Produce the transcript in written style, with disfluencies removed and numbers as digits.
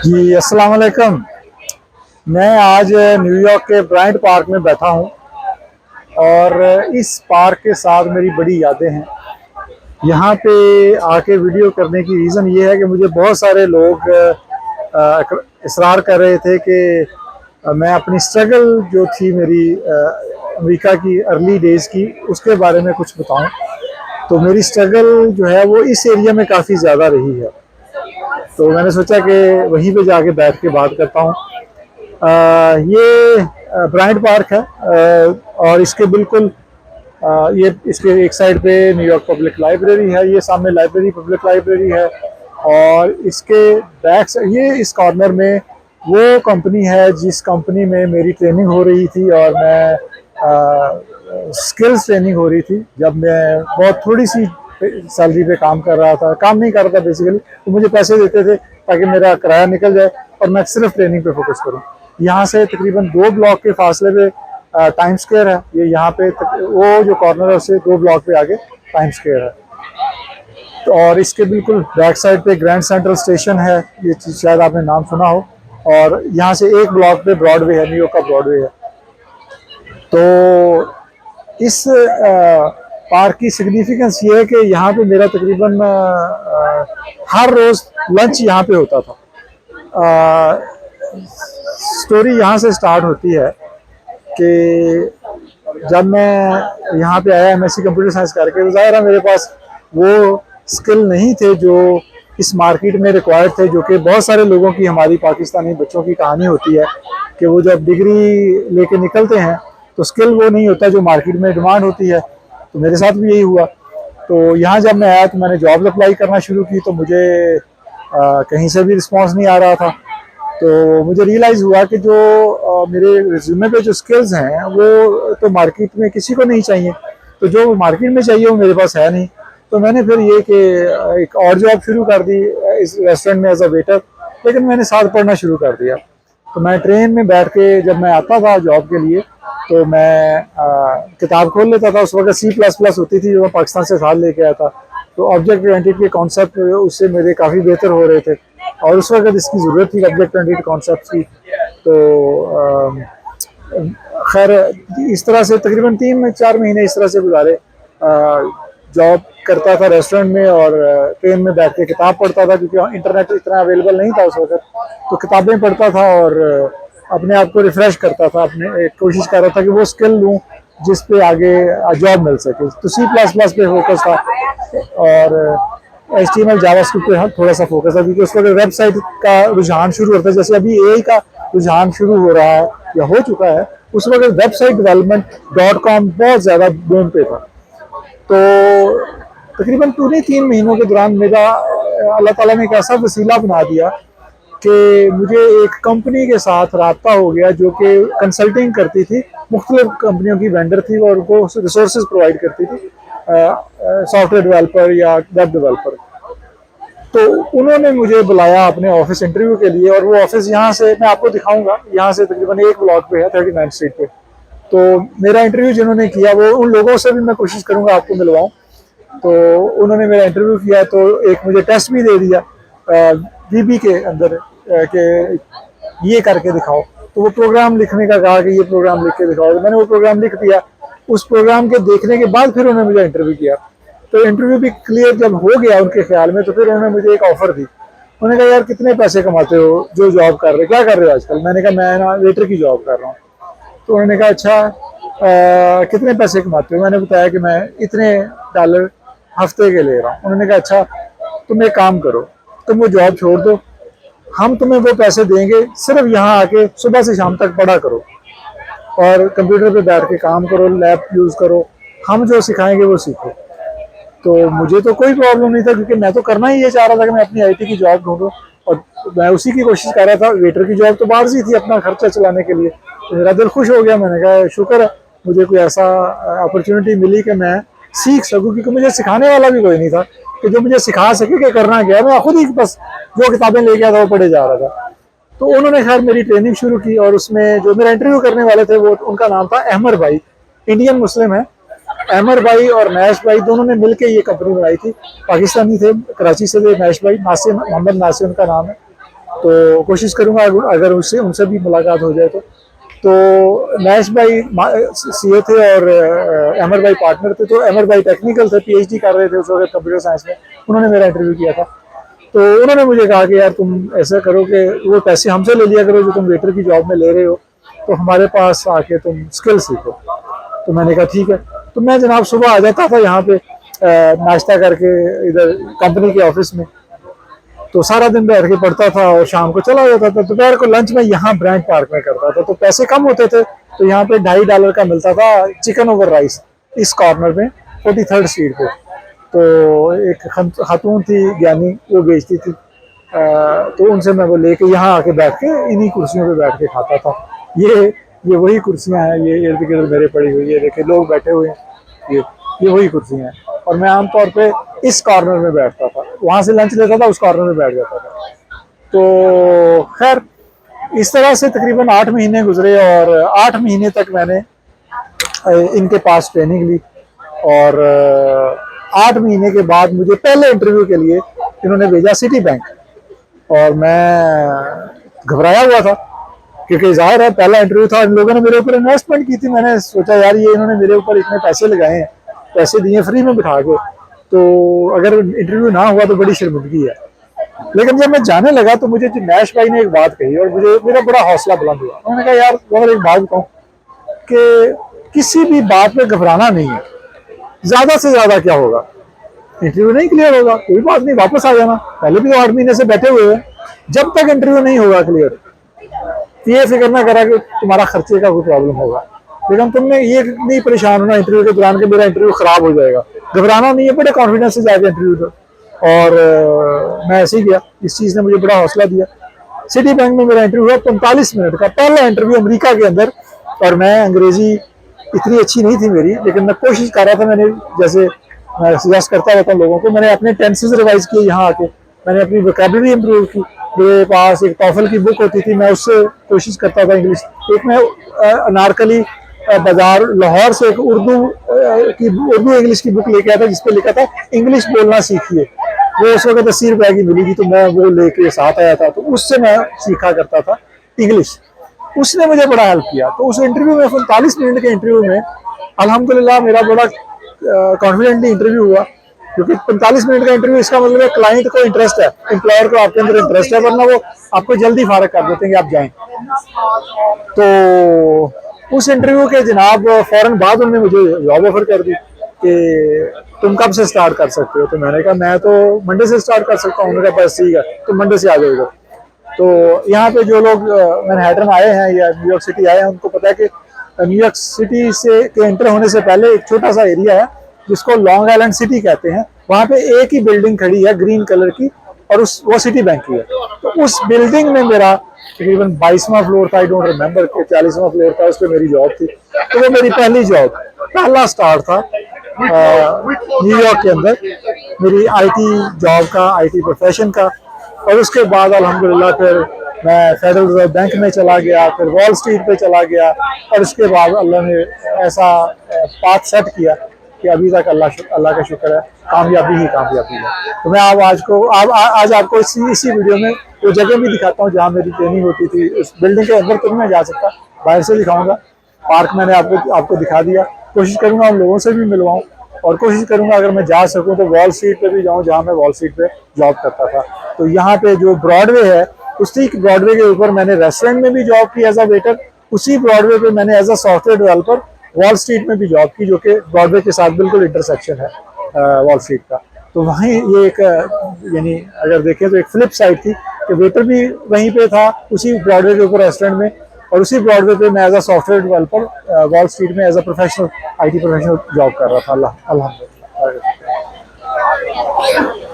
जी अस्सलाम वालेकुम। मैं आज न्यूयॉर्क के ब्रायंट पार्क में बैठा हूँ और इस पार्क के साथ मेरी बड़ी यादें हैं। यहाँ पे आके वीडियो करने की रीज़न ये है कि मुझे बहुत सारे लोग इसरार कर रहे थे कि मैं अपनी स्ट्रगल जो थी मेरी अमेरिका की अर्ली डेज़ की उसके बारे में कुछ बताऊँ। तो मेरी स्ट्रगल जो है वो इस एरिया में काफ़ी ज़्यादा रही है, तो मैंने सोचा कि वहीं पे जाके बैठ के बात करता हूँ। ये ब्रायंट पार्क है और इसके बिल्कुल ये इसके एक साइड पे न्यूयॉर्क पब्लिक लाइब्रेरी है, ये सामने लाइब्रेरी पब्लिक लाइब्रेरी है और इसके बैक ये इस कॉर्नर में वो कंपनी है जिस कंपनी में मेरी ट्रेनिंग हो रही थी और मैं स्किल्स ट्रेनिंग हो रही थी। जब मैं बहुत थोड़ी सी सैलरी पे काम कर रहा था, काम नहीं कर रहा था बेसिकली, तो मुझे पैसे देते थे ताकि मेरा किराया निकल जाए और मैं सिर्फ ट्रेनिंग पे फोकस करूं। यहाँ से तकरीबन 2 ब्लॉक के फासले पे टाइम स्क्वायर है। ये यहाँ पे वो जो कॉर्नर है उससे 2 ब्लॉक पे आगे टाइम स्क्वायर है। तो और इसके बिल्कुल बैक साइड पे ग्रैंड सेंट्रल स्टेशन है, ये शायद आपने नाम सुना हो। और यहाँ से 1 ब्लॉक पे ब्रॉडवे है, न्यूयॉर्क का ब्रॉडवे है। तो इस पार्क की सिग्निफिकेंस ये है कि यहाँ पे मेरा तकरीबन हर रोज़ लंच यहाँ पे होता था। स्टोरी यहाँ से स्टार्ट होती है कि जब मैं यहाँ पे आया एमएससी कंप्यूटर साइंस करके, तो ज़ाहिर है मेरे पास वो स्किल नहीं थे जो इस मार्केट में रिक्वायर्ड थे, जो कि बहुत सारे लोगों की, हमारी पाकिस्तानी बच्चों की कहानी होती है कि वो जब डिग्री लेके निकलते हैं तो स्किल वो नहीं होता जो मार्केट में डिमांड होती है। तो मेरे साथ भी यही हुआ। तो यहाँ जब मैं आया तो मैंने जॉब अप्लाई करना शुरू की, तो मुझे कहीं से भी रिस्पांस नहीं आ रहा था। तो मुझे रियलाइज़ हुआ कि जो मेरे रिज्यूमे पे जो स्किल्स हैं वो तो मार्केट में किसी को नहीं चाहिए, तो जो मार्केट में चाहिए वो मेरे पास है नहीं। तो मैंने फिर ये कि एक और जॉब शुरू कर दी इस रेस्टोरेंट में एज अ वेटर, लेकिन मैंने साथ पढ़ना शुरू कर दिया। तो मैं ट्रेन में बैठ के जब मैं आता था जॉब के लिए, तो मैं किताब खोल लेता था। उस वक्त C++ होती थी जो मैं पाकिस्तान से साथ लेके आया था। तो ऑब्जेक्ट ओरिएंटेड के कॉन्सेप्ट उससे मेरे काफ़ी बेहतर हो रहे थे और उस वक्त इसकी ज़रूरत थी ऑब्जेक्ट ओरिएंटेड कॉन्सेप्ट की। तो खैर इस तरह से तकरीबन 3-4 महीने इस तरह से गुजारे। जॉब करता था रेस्टोरेंट में और ट्रेन में बैठ के किताब पढ़ता था, क्योंकि इंटरनेट इतना अवेलेबल नहीं था उस वक्त। तो किताबें पढ़ता था और अपने आप को रिफ़्रेश करता था, अपने कोशिश कर रहा था कि वो स्किल लूँ जिस पे आगे जॉब मिल सके। तो C++ पे फोकस था और HTML जावास्क्रिप्ट पे थोड़ा सा फोकस था, क्योंकि उस वक्त वेबसाइट का रुझान शुरू होता है। जैसे अभी AI का रुझान शुरू हो रहा है या हो चुका है, उस वक्त वेबसाइट डेवलपमेंट .com बहुत ज़्यादा बूम पे था। तो तकरीबन पूरे 3 महीनों के दौरान मेरा अल्लाह ताला ने एक ऐसा वसीला बना दिया कि मुझे एक कंपनी के साथ राब्ता हो गया जो कि कंसल्टिंग करती थी, मुख्तलिफ कंपनियों की वेंडर थी और उनको रिसोर्सेज प्रोवाइड करती थी, सॉफ्टवेयर डेवलपर या वेब डेवलपर। तो उन्होंने मुझे बुलाया अपने ऑफिस इंटरव्यू के लिए, और वो ऑफिस यहाँ से मैं आपको दिखाऊंगा, यहाँ से तकरीबन 1 ब्लॉक पे है, 39 स्ट्रीट पे। तो मेरा इंटरव्यू जिन्होंने किया वो उन लोगों से भी मैं कोशिश करूंगा आपको मिलवाऊं। तो उन्होंने मेरा इंटरव्यू किया, तो एक मुझे टेस्ट भी दे दिया VB के अंदर कि ये करके दिखाओ। तो वो प्रोग्राम लिखने का कहा कि ये प्रोग्राम लिख के दिखाओ, तो मैंने वो प्रोग्राम लिख दिया। उस प्रोग्राम के देखने के बाद फिर उन्होंने मुझे इंटरव्यू किया। तो इंटरव्यू भी क्लियर जब हो गया उनके ख्याल में, तो फिर उन्होंने मुझे एक ऑफर दी। उन्होंने कहा यार कितने पैसे कमाते हो, जो जॉब कर रहे, क्या कर रहे हो आजकल? मैंने कहा मैं ना वेटर की जॉब कर रहा हूँ। तो उन्होंने कहा अच्छा कितने पैसे कमाते हो? मैंने बताया कि मैं इतने डॉलर हफ्ते के ले रहा हूँ। उन्होंने कहा अच्छा तुम एक काम करो, तुम वो जॉब छोड़ दो, हम तुम्हें वो पैसे देंगे, सिर्फ यहाँ आके सुबह से शाम तक पढ़ा करो और कंप्यूटर पे बैठ के काम करो, लैब यूज़ करो, हम जो सिखाएंगे वो सीखो। तो मुझे तो कोई प्रॉब्लम नहीं था, क्योंकि मैं तो करना ही ये चाह रहा था कि मैं अपनी IT की जॉब ढूंढूं, और मैं उसी की कोशिश कर रहा था। वेटर की जॉब तो बाहर से थी अपना खर्चा चलाने के लिए। तो मेरा दिल खुश हो गया, मैंने कहा शुक्र है मुझे कोई ऐसा अपॉर्चुनिटी मिली कि मैं सीख सकूं, क्योंकि मुझे सिखाने वाला भी कोई नहीं था कि जो मुझे सिखा सके कि करना क्या है। मैं खुद ही बस जो किताबें ले गया था वो पढ़े जा रहा था। तो उन्होंने खैर मेरी ट्रेनिंग शुरू की, और उसमें जो मेरा इंटरव्यू करने वाले थे वो उनका नाम था अहमर भाई, इंडियन मुस्लिम है। अहमर भाई और मैश भाई दोनों ने मिलकर ये कंपनी बनाई थी, पाकिस्तानी थे, कराची से थे मैश भाई, नासिर, मोहम्मद नासिर उनका नाम है। तो कोशिश करूँगा अगर उससे उनसे भी मुलाकात हो जाए तो नैश भाई सीए थे और अमर भाई पार्टनर थे। तो अमर भाई टेक्निकल थे, पीएचडी कर रहे थे उस वक्त कंप्यूटर साइंस में। उन्होंने मेरा इंटरव्यू किया था। तो उन्होंने मुझे कहा कि यार तुम ऐसा करो कि वो पैसे हमसे ले लिया करो जो तुम वेटर की जॉब में ले रहे हो, तो हमारे पास आके तुम स्किल सीखो। तो मैंने कहा ठीक है। तो मैं जनाब सुबह आ जाता था यहाँ पे नाश्ता करके इधर कंपनी के ऑफिस में, तो सारा दिन बैठ के पढ़ता था और शाम को चला जाता था। दोपहर को लंच में यहाँ ब्रांड पार्क में करता था। तो पैसे कम होते थे, तो यहाँ पे $2.5 का मिलता था चिकन ओवर राइस इस कॉर्नर में 43rd स्ट्रीट पे। तो एक खातून थी ज्ञानी, वो बेचती थी। तो उनसे मैं वो लेके यहाँ आके बैठ के इन्हीं कुर्सियों पे बैठ के खाता था। ये वही कुर्सियाँ हैं, ये इर्द गिर्द मेरे पड़ी हुई है, देखिए लोग बैठे हुए हैं, ये वही कुर्सियाँ हैं। और मैं आमतौर पे इस कॉर्नर में बैठता था, वहाँ से लंच लेता था, उस कॉर्नर में बैठ जाता था। तो खैर इस तरह से तकरीबन 8 महीने गुजरे और 8 महीने तक मैंने इनके पास ट्रेनिंग ली। और 8 महीने के बाद मुझे पहले इंटरव्यू के लिए इन्होंने भेजा सिटी बैंक, और मैं घबराया हुआ था क्योंकि जाहिर है पहला इंटरव्यू था। इन लोगों ने मेरे ऊपर इन्वेस्टमेंट की थी। मैंने सोचा यार ये इन्होंने मेरे ऊपर इतने पैसे लगाए हैं, पैसे दिए फ्री में बिठा के, तो अगर इंटरव्यू ना हुआ तो बड़ी शर्मिंदगी है। लेकिन जब मैं जाने लगा तो मुझे नैश भाई ने एक बात कही और मुझे मेरा बड़ा हौसला बुलंद हुआ। उन्होंने कहा यार अगर एक बात बताऊं कि किसी भी बात में घबराना नहीं है, ज्यादा से ज्यादा क्या होगा, इंटरव्यू नहीं क्लियर होगा कोई बात नहीं, वापस आ जाना। पहले भी तो 8 महीने से बैठे हुए हैं, जब तक इंटरव्यू नहीं होगा क्लियर ये फिक्र ना करा कि तुम्हारा खर्चे का कोई प्रॉब्लम होगा। लेकिन तुमने ये नहीं परेशान होना इंटरव्यू के दौरान कि मेरा इंटरव्यू खराब हो जाएगा, घबराना नहीं है, बड़े कॉन्फिडेंस से जाके इंटरव्यू दो। और मैं ऐसे ही गया, इस चीज़ ने मुझे बड़ा हौसला दिया। सिटी बैंक में मेरा इंटरव्यू हुआ 45 मिनट का, पहला इंटरव्यू अमेरिका के अंदर। और मैं अंग्रेजी इतनी अच्छी नहीं थी मेरी, लेकिन मैं कोशिश कर रहा था। मैंने जैसे मैं सजेस्ट करता रहता हूँ लोगों को, मैंने अपने टेंसेस रिवाइज किए यहाँ आके, मैंने अपनी वोकैबुलरी इंप्रूव की। मेरे पास एक टॉफल की बुक होती थी, मैं उससे कोशिश करता था इंग्लिश। एक मैं अनारकली बाजार लाहौर से एक उर्दू इंग्लिश की बुक लेके आया था जिसपे लिखा था इंग्लिश बोलना सीखिए। वो उस वक्त 80 रुपए की मिली थी, तो मैं वो लेके साथ आया था, तो उससे मैं सीखा करता था इंग्लिश। उसने मुझे बड़ा हेल्प किया। तो उस इंटरव्यू में 45 मिनट के इंटरव्यू में अल्हम्दुलिल्लाह मेरा बड़ा कॉन्फिडेंटली इंटरव्यू हुआ, क्योंकि 45 मिनट का इंटरव्यू इसका मतलब है क्लाइंट को इंटरेस्ट है, एम्प्लॉयर को आपके अंदर इंटरेस्ट है, वरना वो आपको जल्दी फारग कर देते हैं कि आप जाएं। तो उस इंटरव्यू के जनाब फौरन बाद उन्होंने मुझे जॉब ऑफर कर दी कि तुम कब से स्टार्ट कर सकते हो। तो मैंने कहा मैं तो मंडे से स्टार्ट कर सकता हूँ। उन्होंने कहा बस ठीक है, तो मंडे से आ जाएगा। तो यहाँ पे जो लोग मैनहट्टन आए हैं या न्यूयॉर्क सिटी आए हैं, उनको पता है कि न्यूयॉर्क सिटी से के एंटर होने से पहले एक छोटा सा एरिया है जिसको लॉन्ग आइलैंड सिटी कहते हैं। वहाँ पे एक ही बिल्डिंग खड़ी है ग्रीन कलर की, और वो सिटी बैंक की है। तो उस बिल्डिंग में मेरा तकरीबन 22वां फ्लोर था, आई डोंट रिमेम्बर, 40वां फ्लोर था, उस पर मेरी जॉब थी। तो वो मेरी पहली जॉब, पहला स्टार्ट था न्यूयॉर्क के अंदर मेरी आईटी जॉब का, आईटी प्रोफेशन का। और उसके बाद अल्हम्दुलिल्लाह फिर मैं फेडरल रिजर्व बैंक में चला गया, फिर वॉल स्ट्रीट पे चला गया, और उसके बाद अल्लाह ने ऐसा पाथ सेट किया कि अभी तक अल्लाह का शुक्र है कामयाबी ही कामयाबी है। तो मैं आज आपको इसी वीडियो में वो जगह भी दिखाता हूँ जहाँ मेरी ट्रेनिंग होती थी। उस बिल्डिंग के अंदर तो नहीं जा सकता, बाहर से दिखाऊंगा। पार्क मैंने आपको दिखा दिया। कोशिश करूंगा उन लोगों से भी मिलवाऊं, और कोशिश करूंगा अगर मैं जा सकूं तो वॉल स्ट्रीट पे भी जाऊं जहां मैं वॉल स्ट्रीट पे जॉब करता था। तो यहाँ पे जो ब्रॉडवे है, उसी ब्रॉडवे के ऊपर मैंने रेस्टोरेंट में भी जॉब की एज अ वेटर। उसी ब्रॉडवे पे मैंने as a software developer wall street में भी जॉब की, जो कि ब्रॉडवे के साथ बिल्कुल इंटरसेक्शन है वॉल स्ट्रीट का। तो वहीं ये एक यानी अगर देखें तो एक फ्लिप साइड थी कि वेटर भी वहीं पे था उसी ब्रॉडवे के ऊपर रेस्टोरेंट में, और उसी ब्रॉडवे पे मैं as a software developer wall street में as a professional IT professional job कर रहा था। अल्हम्दुलिल्लाह।